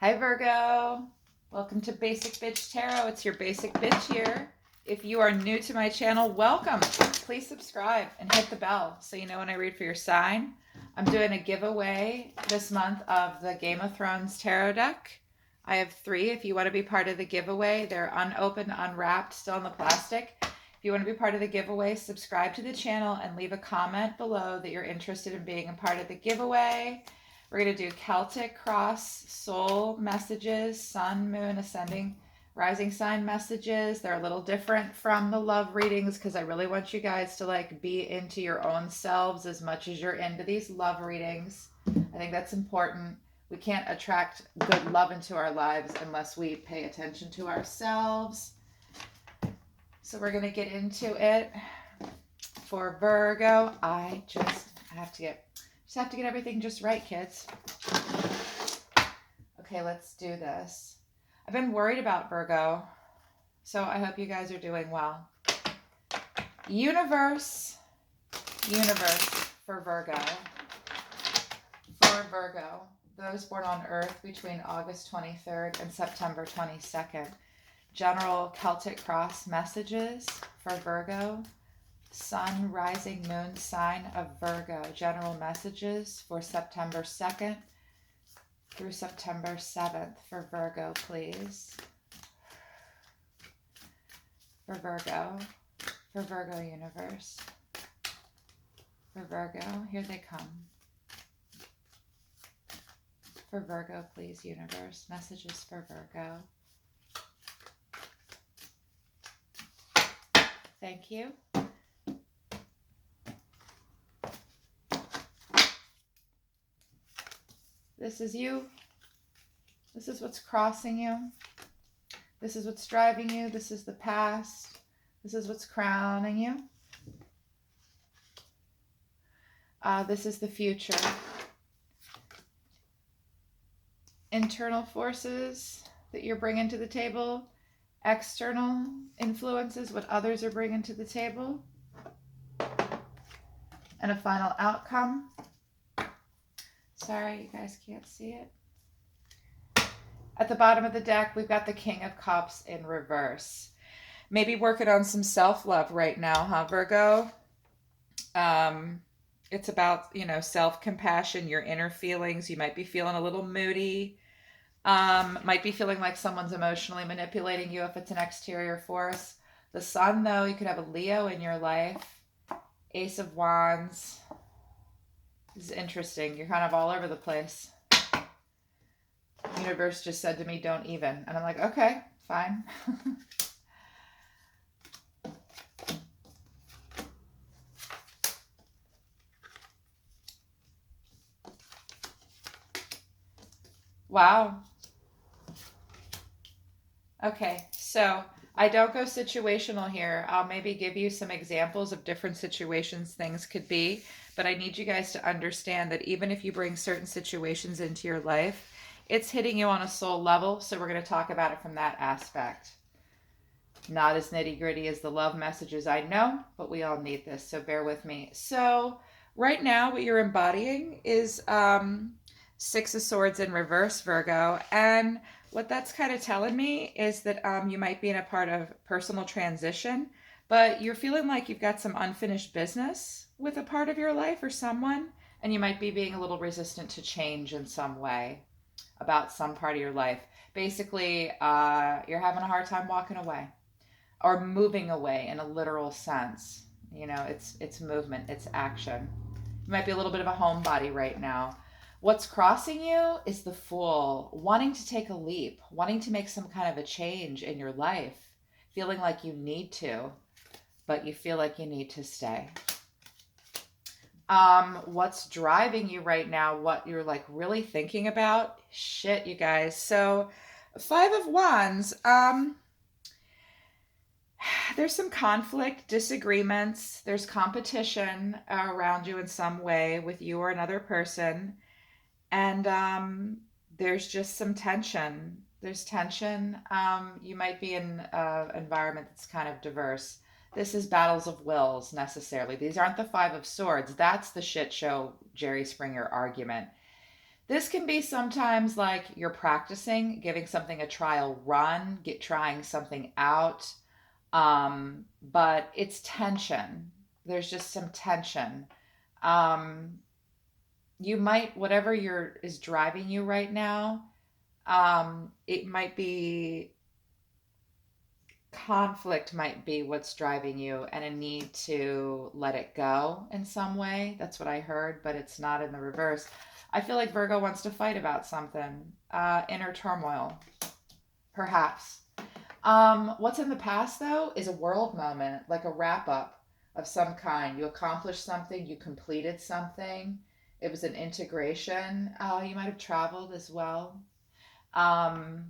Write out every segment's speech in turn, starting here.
Hi Virgo, welcome to Basic Bitch Tarot. It's your basic bitch here. If you are new to my channel, welcome. Please subscribe and hit the bell so you know when I read for your sign. I'm doing a giveaway this month of the Game of Thrones tarot deck. I have 3 if you want to be part of the giveaway. They're unopened, unwrapped, still in the plastic. If you want to be part of the giveaway, subscribe to the channel and leave a comment below that you're interested in being a part of the giveaway. We're going to do Celtic cross soul messages, sun, moon, ascending, rising sign messages. They're a little different from the love readings because I really want you guys to be into your own selves as much as you're into these love readings. I think that's important. We can't attract good love into our lives unless we pay attention to ourselves. So we're going to get into it. For Virgo, I have to get everything just right, kids. Okay, let's do this. I've been worried about Virgo, so I hope you guys are doing well. Universe for Virgo. For Virgo, those born on Earth between August 23rd and September 22nd. General Celtic cross messages for Virgo. Sun, rising, moon sign of Virgo. General messages for September 2nd through September 7th for Virgo, please. For Virgo universe. For Virgo, here they come. For Virgo, please, universe. Messages for Virgo. Thank you. This is you. This is what's crossing you. This is what's driving you. This is the past. This is what's crowning you. This is the future. Internal forces that you're bringing to the table. External influences, what others are bringing to the table. And a final outcome. Sorry, you guys can't see it. At the bottom of the deck, we've got the King of Cups in reverse. Maybe working on some self-love right now, huh, Virgo? It's about, self-compassion, your inner feelings. You might be feeling a little moody. Might be feeling like someone's emotionally manipulating you if it's an exterior force. The sun, though, you could have a Leo in your life. Ace of Wands. This is interesting. You're kind of all over the place. Universe just said to me, don't even. And I'm like, okay, fine. Wow. Okay, so I don't go situational here. I'll maybe give you some examples of different situations things could be, but I need you guys to understand that even if you bring certain situations into your life, it's hitting you on a soul level, so we're going to talk about it from that aspect. Not as nitty-gritty as the love messages, I know, but we all need this, so bear with me. So right now what you're embodying is 6 of Swords in reverse, Virgo, and what that's kind of telling me is that you might be in a part of personal transition, but you're feeling like you've got some unfinished business with a part of your life or someone, and you might be being a little resistant to change in some way about some part of your life. Basically, you're having a hard time walking away or moving away in a literal sense. It's movement, it's action. You might be a little bit of a homebody right now. What's crossing you is the Fool, wanting to take a leap, wanting to make some kind of a change in your life, feeling like you need to, but you feel like you need to stay. What's driving you right now, what you're really thinking about? Shit, you guys. So 5 of Wands, there's some conflict, disagreements, there's competition around you in some way with you or another person. And there's just some tension. There's tension. You might be in an environment that's kind of diverse. This is battles of wills necessarily. These aren't the 5 of Swords. That's the shit show Jerry Springer argument. This can be sometimes like you're practicing, giving something a trial run, trying something out. But it's tension. There's just some tension. Um, you might, whatever is driving you right now, it might be conflict might be what's driving you and a need to let it go in some way. That's what I heard, but it's not in the reverse. I feel like Virgo wants to fight about something, inner turmoil, perhaps. What's in the past though is a world moment, like a wrap up of some kind. You accomplished something, you completed something. It was an integration. You might have traveled as well. Um,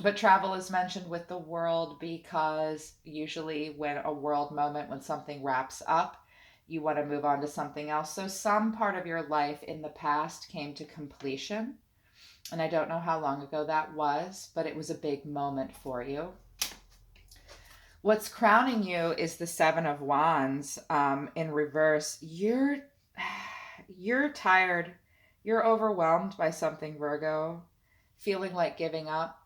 but travel is mentioned with the world because usually when a world moment, when something wraps up, you want to move on to something else. So some part of your life in the past came to completion. And I don't know how long ago that was, but it was a big moment for you. What's crowning you is the Seven of Wands in reverse. You're tired. You're overwhelmed by something, Virgo, feeling like giving up.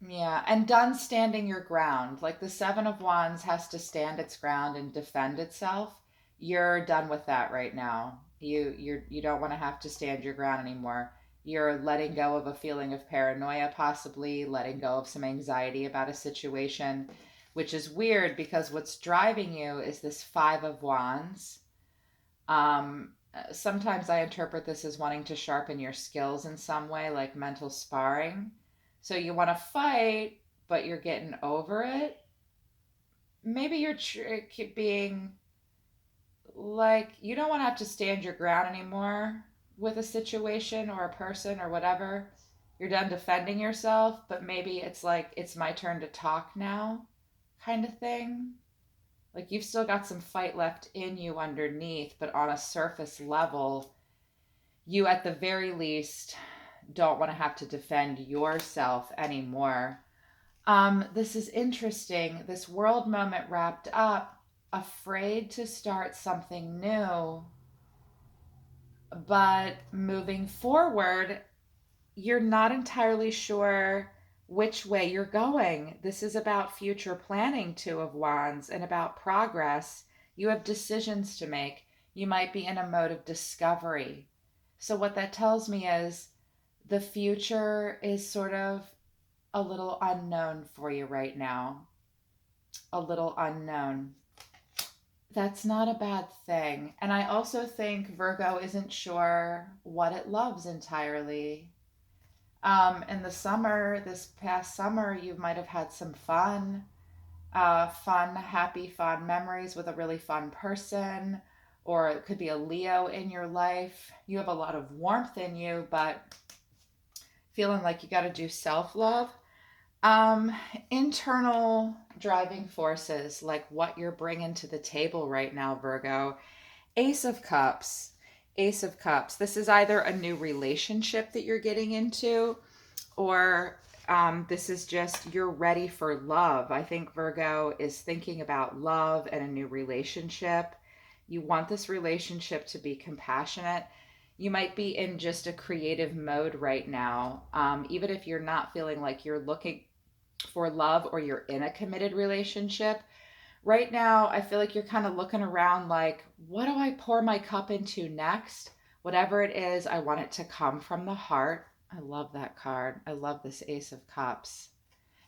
Yeah, and done standing your ground. Like the Seven of Wands has to stand its ground and defend itself. You're done with that right now. You don't want to have to stand your ground anymore. You're letting go of a feeling of paranoia, possibly letting go of some anxiety about a situation, which is weird because what's driving you is this Five of Wands. Sometimes I interpret this as wanting to sharpen your skills in some way, like mental sparring. So you want to fight, but you're getting over it. Maybe you're being like, you don't want to have to stand your ground anymore with a situation or a person or whatever. You're done defending yourself, but maybe it's like, it's my turn to talk now, kind of thing. Like you've still got some fight left in you underneath, but on a surface level, you at the very least don't want to have to defend yourself anymore. This is interesting. This world moment wrapped up, afraid to start something new, but moving forward, you're not entirely sure which way you're going. This is about future planning, Two of Wands, and about progress. You have decisions to make. You might be in a mode of discovery. So, what that tells me is the future is sort of a little unknown for you right now. A little unknown. That's not a bad thing. And I also think Virgo isn't sure what it loves entirely. In the summer, this past summer, you might have had some happy, fun memories with a really fun person, or it could be a Leo in your life. You have a lot of warmth in you, but feeling like you got to do self love. Um, Internal driving forces, like what you're bringing to the table right now, Virgo. Ace of Cups. Ace of Cups. This is either a new relationship that you're getting into, or this is just you're ready for love. I think Virgo is thinking about love and a new relationship. You want this relationship to be compassionate. You might be in just a creative mode right now. Even if you're not feeling like you're looking for love or you're in a committed relationship, right now I feel like you're kind of looking around like, what do I pour my cup into next? Whatever it is, I want it to come from the heart. I love that card. I love this Ace of Cups.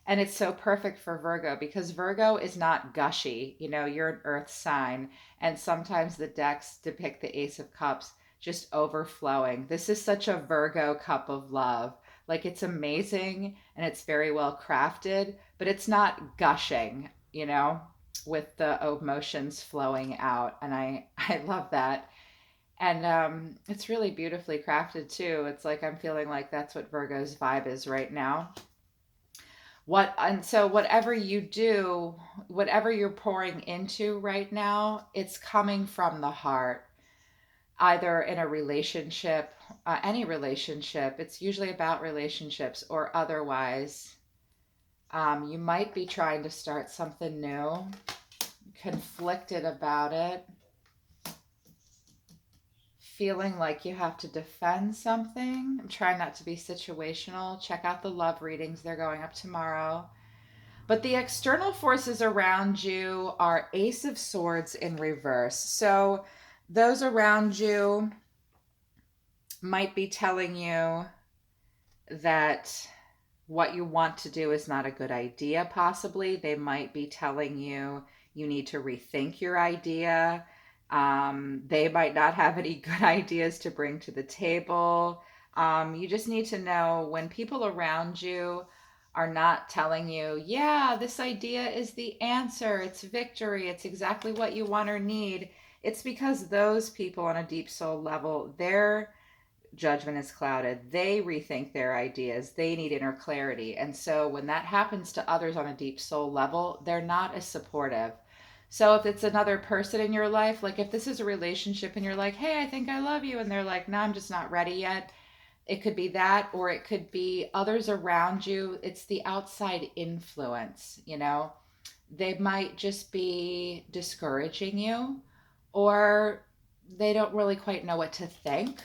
And it's so perfect for Virgo because Virgo is not gushy. You know, you're an earth sign, and sometimes the decks depict the Ace of Cups just overflowing. This is such a Virgo cup of love. Like it's amazing and it's very well crafted, but it's not gushing, you know, with the emotions flowing out. And I love that. And it's really beautifully crafted too. It's like I'm feeling like that's what Virgo's vibe is right now. And so whatever you do, whatever you're pouring into right now, it's coming from the heart, either in a relationship, any relationship. It's usually about relationships or otherwise. You might be trying to start something new, conflicted about it, feeling like you have to defend something. I'm trying not to be situational. Check out the love readings, they're going up tomorrow. But the external forces around you are Ace of Swords in reverse. So those around you might be telling you that what you want to do is not a good idea, possibly. They might be telling you you need to rethink your idea. They might not have any good ideas to bring to the table. You just need to know when people around you are not telling you, yeah, this idea is the answer, it's victory, it's exactly what you want or need. It's because those people on a deep soul level, their judgment is clouded. They rethink their ideas. They need inner clarity. And so when that happens to others on a deep soul level, they're not as supportive. So if it's another person in your life, like if this is a relationship and you're like, hey, I think I love you, and they're like, no, I'm just not ready yet. It could be that, or it could be others around you. It's the outside influence, you know? They might just be discouraging you, or they don't really quite know what to think.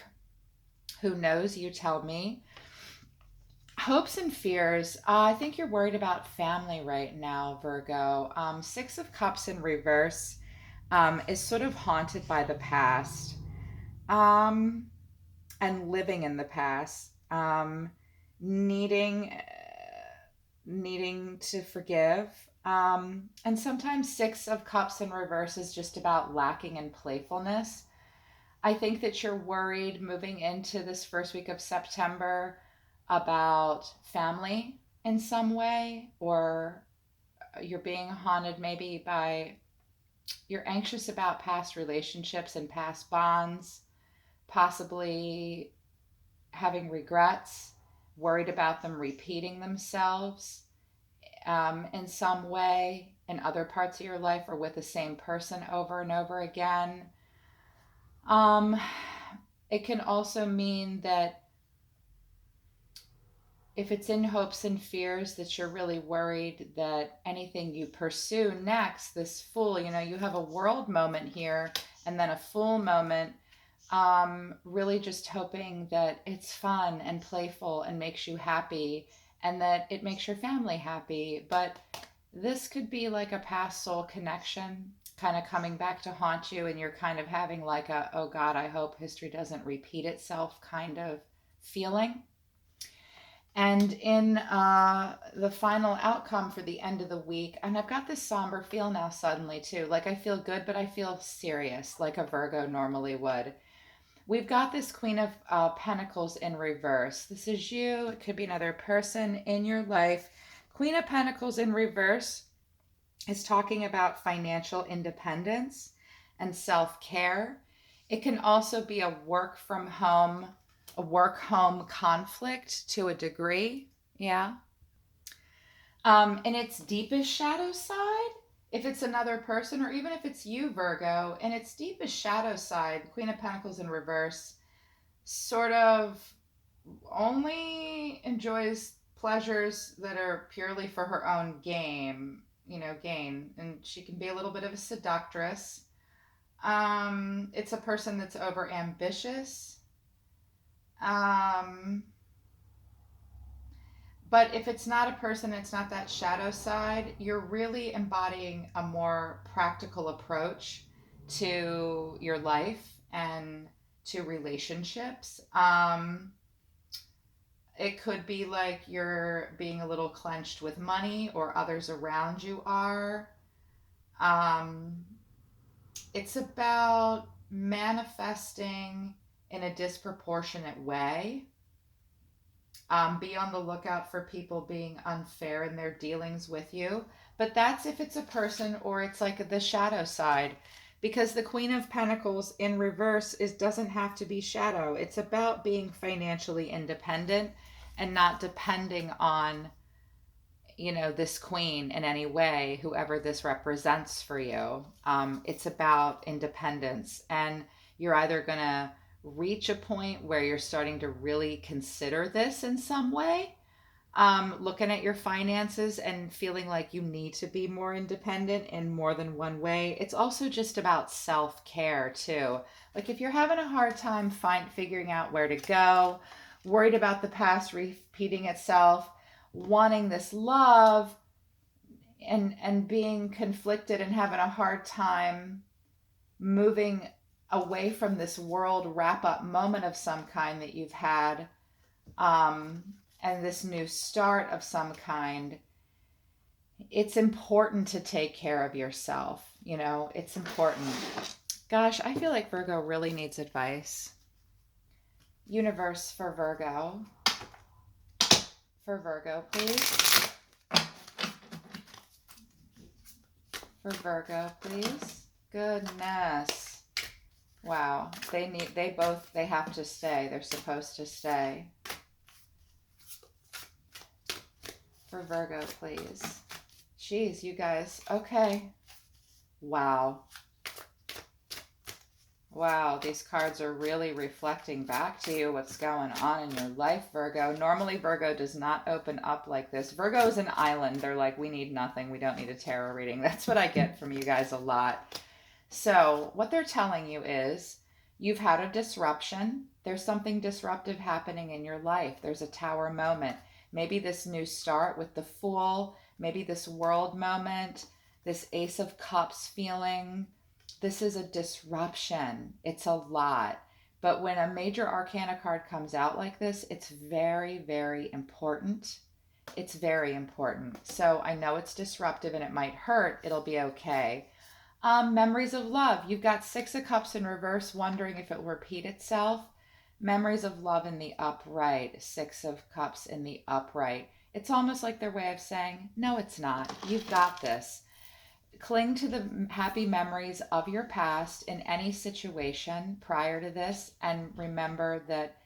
Who knows? You tell me. Hopes and fears. I think you're worried about family right now, Virgo. Six of Cups in reverse is sort of haunted by the past, um, and living in the past, needing needing to forgive. And sometimes Six of Cups in reverse is just about lacking in playfulness. I think that you're worried moving into this first week of September about family in some way, or you're being haunted maybe by, you're anxious about past relationships and past bonds, possibly having regrets, worried about them repeating themselves in some way in other parts of your life or with the same person over and over again. Um, it can also mean that if it's in hopes and fears, that you're really worried that anything you pursue next, this full, you know, you have a world moment here and then a full moment, really just hoping that it's fun and playful and makes you happy and that it makes your family happy. But this could be like a past soul connection kind of coming back to haunt you, and you're kind of having like a, oh God, I hope history doesn't repeat itself kind of feeling. And in the final outcome for the end of the week, and I've got this somber feel now suddenly too. Like I feel good, but I feel serious, like a Virgo normally would. We've got this Queen of Pentacles in reverse. This is you. It could be another person in your life. Queen of Pentacles in reverse is talking about financial independence and self care. It can also be a work from home, a work home conflict to a degree. Yeah. In its deepest shadow side, if it's another person or even if it's you, Virgo, in its deepest shadow side, Queen of Pentacles in reverse sort of only enjoys pleasures that are purely for her own gain. And she can be a little bit of a seductress. It's a person that's over ambitious. Um, But if it's not a person, it's not that shadow side, you're really embodying a more practical approach to your life and to relationships. It could be like you're being a little clenched with money, or others around you are. Um, it's about manifesting in a disproportionate way. Be on the lookout for people being unfair in their dealings with you. But that's if it's a person or it's like the shadow side. Because the Queen of Pentacles in reverse doesn't have to be shadow. It's about being financially independent and not depending on, this queen in any way, whoever this represents for you. It's about independence. And you're either going to reach a point where you're starting to really consider this in some way, Looking at your finances and feeling like you need to be more independent in more than one way. It's also just about self-care too. Like if you're having a hard time figuring out where to go, worried about the past repeating itself, wanting this love, and being conflicted and having a hard time moving away from this world wrap up moment of some kind that you've had, um, and this new start of some kind, it's important to take care of yourself. You know, it's important. Gosh, I feel like Virgo really needs advice. Universe for Virgo. For Virgo, please. For Virgo, please. Goodness. Wow. They have to stay. They're supposed to stay. For Virgo, please. Jeez, you guys. Okay. Wow. Wow, these cards are really reflecting back to you what's going on in your life, Virgo. Normally, Virgo does not open up like this. Virgo is an island. They're like, we need nothing. We don't need a tarot reading. That's what I get from you guys a lot. So what they're telling you is you've had a disruption. There's something disruptive happening in your life. There's a tower moment. Maybe this new start with the Fool. Maybe this world moment. This Ace of Cups feeling. This is a disruption. It's a lot. But when a major arcana card comes out like this, it's very, very important. It's very important. So I know it's disruptive and it might hurt. It'll be okay. Memories of love. You've got Six of Cups in reverse, wondering if it will repeat itself. Memories of love in the upright. Six of Cups in the upright. It's almost like their way of saying, no, it's not. You've got this. Cling to the happy memories of your past in any situation prior to this, and remember that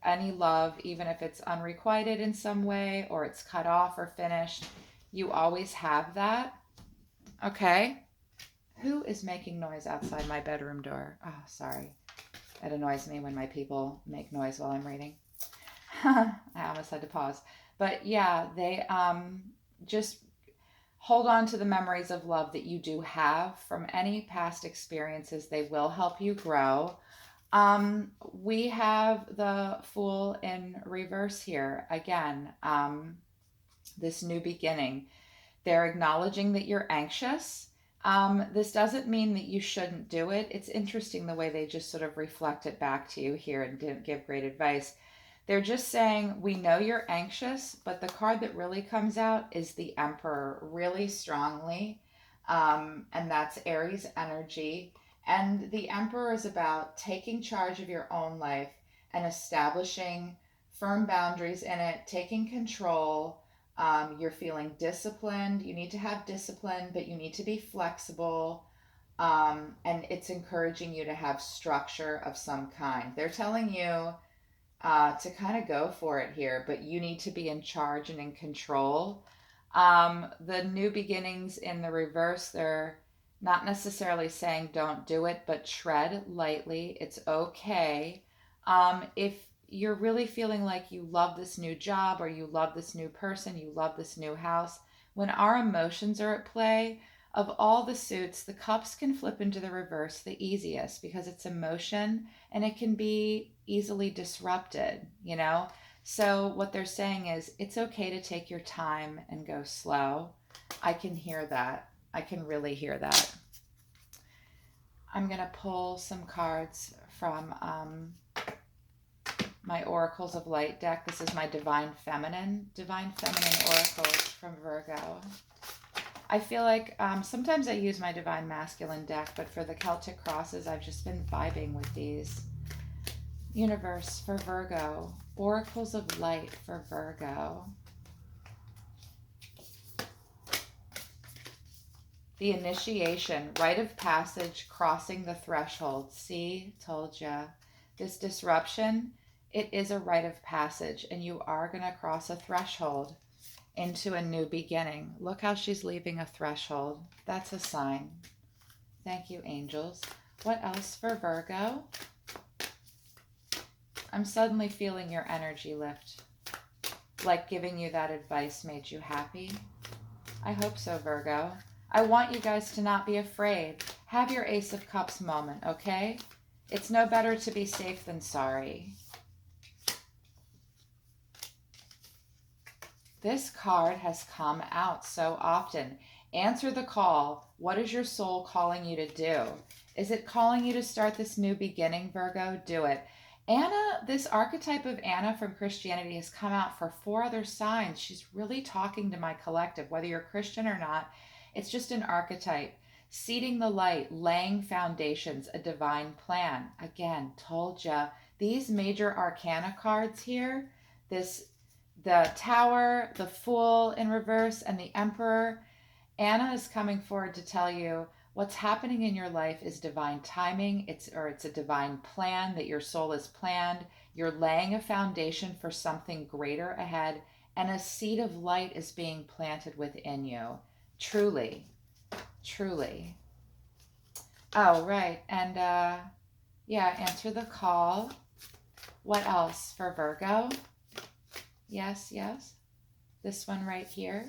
any love, even if it's unrequited in some way or it's cut off or finished, you always have that. Okay? Who is making noise outside my bedroom door? Oh, sorry. It annoys me when my people make noise while I'm reading. I almost had to pause. But yeah, they just hold on to the memories of love that you do have from any past experiences. They will help you grow. We have the Fool in reverse here. Again, this new beginning. They're acknowledging that you're anxious. This doesn't mean that you shouldn't do it. It's interesting the way they just sort of reflect it back to you here and didn't give great advice. They're just saying, we know you're anxious, but the card that really comes out is the Emperor really strongly. And that's Aries energy. And the Emperor is about taking charge of your own life and establishing firm boundaries in it, taking control. You're feeling disciplined. You need to have discipline, but you need to be flexible. And it's encouraging you to have structure of some kind. They're telling you to kind of go for it here, but you need to be in charge and in control. The new beginnings in the reverse, they're not necessarily saying don't do it, but tread lightly. It's okay. If you're really feeling like you love this new job or you love this new person, you love this new house, when our emotions are at play, of all the suits, the cups can flip into the reverse the easiest because it's emotion and it can be easily disrupted, you know? So what they're saying is it's okay to take your time and go slow. I can hear that. I can really hear that. I'm going to pull some cards from my Oracles of Light deck. This is my Divine Feminine Oracles from Virgo. I feel like sometimes I use my Divine Masculine deck, but for the Celtic crosses, I've just been vibing with these. Universe for Virgo. Oracles of Light for Virgo. The initiation, rite of passage, crossing the threshold. See, told ya. This disruption, it is a rite of passage, and you are going to cross a threshold into a new beginning. Look how she's leaving a threshold. That's a sign. Thank you, angels. What else for Virgo? I'm suddenly feeling your energy lift. Like giving you that advice made you happy? I hope so, Virgo. I want you guys to not be afraid. Have your Ace of Cups moment, okay? It's no better to be safe than sorry. This card has come out so often. Answer the call. What is your soul calling you to do? Is it calling you to start this new beginning, Virgo? Do it. Anna, this archetype of Anna from Christianity has come out for 4 other signs. She's really talking to my collective, whether you're Christian or not. It's just an archetype. Seeding the light, laying foundations, a divine plan. Again, told ya. These major arcana cards here, this the Tower, the Fool in reverse, and the Emperor. Anna is coming forward to tell you what's happening in your life is divine timing. It's a divine plan that your soul has planned. You're laying a foundation for something greater ahead, and a seed of light is being planted within you. Truly, truly. Oh, right. And yeah, answer the call. What else for Virgo? Yes, yes. This one right here.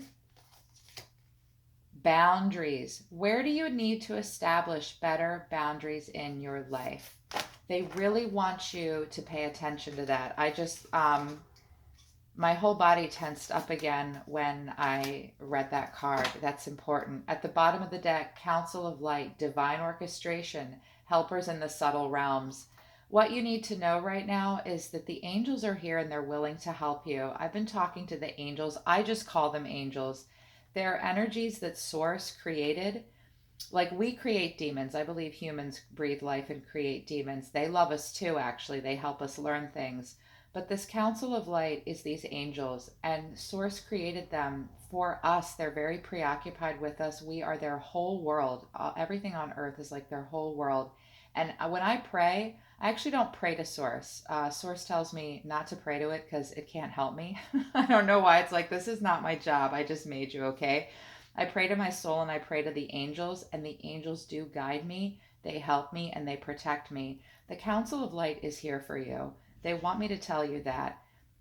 Boundaries. Where do you need to establish better boundaries in your life? They really want you to pay attention to that. I just, my whole body tensed up again when I read that card. That's important. At the bottom of the deck, Council of Light, Divine Orchestration, Helpers in the Subtle Realms. What you need to know right now is that the angels are here and they're willing to help you. I've been talking to the angels. I just call them angels. They're energies that Source created. Like we create demons. I believe humans breathe life and create demons. They love us too, actually. They help us learn things. But this Council of Light is these angels, and Source created them for us. They're very preoccupied with us. We are their whole world. Everything on earth is like their whole world. And when I pray, I actually don't pray to Source. Source tells me not to pray to it because it can't help me. I don't know why. It's like, this is not my job. I just made you, okay? I pray to my soul and I pray to the angels, and the angels do guide me. They help me and they protect me. The Council of Light is here for you. They want me to tell you that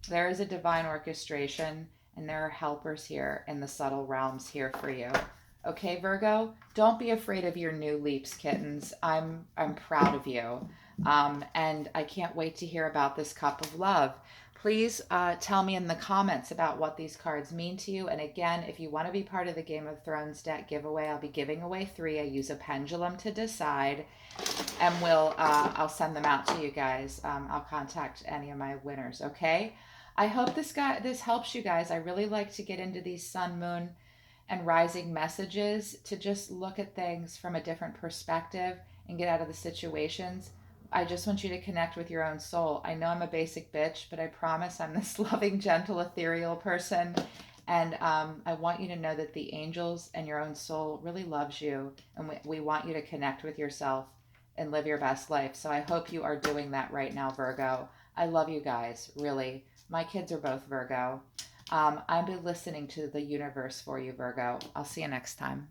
there is a divine orchestration and there are helpers here in the subtle realms here for you. Okay, Virgo, don't be afraid of your new leaps, kittens. I'm proud of you. And I can't wait to hear about this cup of love. Please tell me in the comments about what these cards mean to you. And again, if you want to be part of the Game of Thrones deck giveaway, I'll be giving away 3. I use a pendulum to decide, and I'll send them out to you guys. I'll contact any of my winners. Okay. I hope this helps you guys. I really like to get into these sun, moon, and rising messages to just look at things from a different perspective and get out of the situations. I just want you to connect with your own soul. I know I'm a basic bitch, but I promise I'm this loving, gentle, ethereal person. And I want you to know that the angels and your own soul really loves you. And we want you to connect with yourself and live your best life. So I hope you are doing that right now, Virgo. I love you guys, really. My kids are both Virgo. I've been listening to the universe for you, Virgo. I'll see you next time.